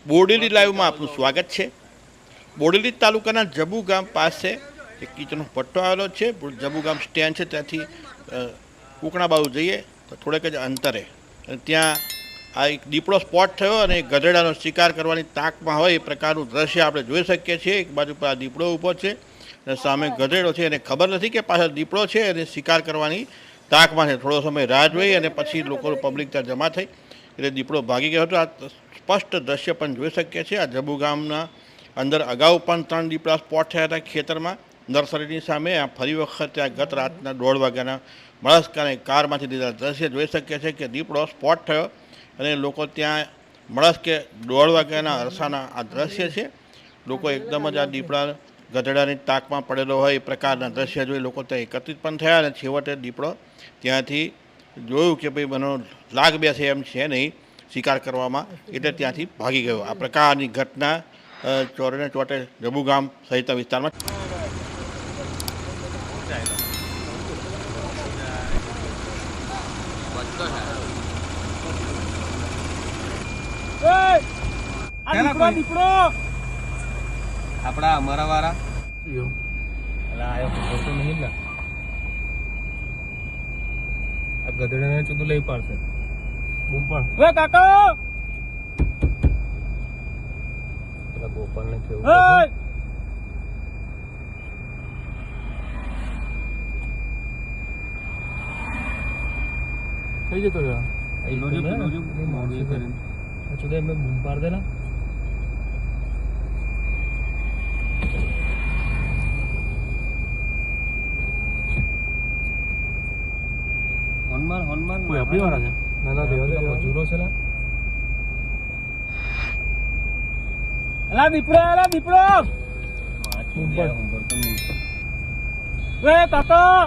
બોડેલી લાઈવમાં આપનું સ્વાગત છે। બોડેલી તાલુકાના જબુ ગામ પાસે એક કીચનો પટ્ટો આવેલો છે। જબુ ગામ સ્ટેન્ડ છે, ત્યાંથી કુકણા બાજુ જઈએ તો થોડેક જ અંતરે ત્યાં આ એક દીપડો સ્પોટ થયો અને ગધેડાનો શિકાર કરવાની તાકમાં હોય એ પ્રકારનું દ્રશ્ય આપણે જોઈ શકીએ છીએ। એક બાજુ પર આ દીપડો ઊભો છે અને સામે ગધેડો છે, એને ખબર નથી કે પાછળ દીપડો છે અને શિકાર કરવાની તાકમાં છે। થોડો સમય રાહ જોઈ અને પછી લોકો પબ્લિક ત્યાં જમા થઈ એટલે દીપડો ભાગી ગયો હતો। આ સ્પષ્ટ દ્રશ્ય પણ જોઈ શકીએ છીએ। આ જબુ ગામના અંદર અગાઉ પણ 3 દીપડા સ્પોટ થયા હતા ખેતરમાં નર્સરીની સામે। આ ફરી વખત ત્યાં ગત રાતના 1:30 વાગ્યાના મળસ્કાને કારમાંથી લીધા દ્રશ્ય જોઈ શકીએ છીએ કે દીપડો સ્પોટ થયો અને લોકો ત્યાં મળસ્કે 1:30 વાગ્યાના અરસાના આ દ્રશ્ય છે। લોકો એકદમ જ આ દીપડા ગધેડાની તાકમાં પડેલો હોય એ પ્રકારના દ્રશ્ય જોઈ લોકો ત્યાં એકત્રિત પણ થયા અને છેવટે દીપડો ત્યાંથી જોયું કે ભાઈ મને લાગ બેસે એમ છે નહીં શિકાર કરવામાં, એટલે ત્યાંથી ભાગી ગયો। આ પ્રકારની ઘટના ચોરે ચોટે જબુ ગામ સહિતના વિસ્તારમાં આપડા અમારા વાળા ગધેડા ચૂતું લઈ પાડશે બૂમ પણ કાકા ગોપાલ ને કેવું કઈ જતો બૂમ પાડ દેલા હનુમાન કોઈ આપણી વાળા છે ના ના દેવા જુરો છે દીપડો દીપડો કાકા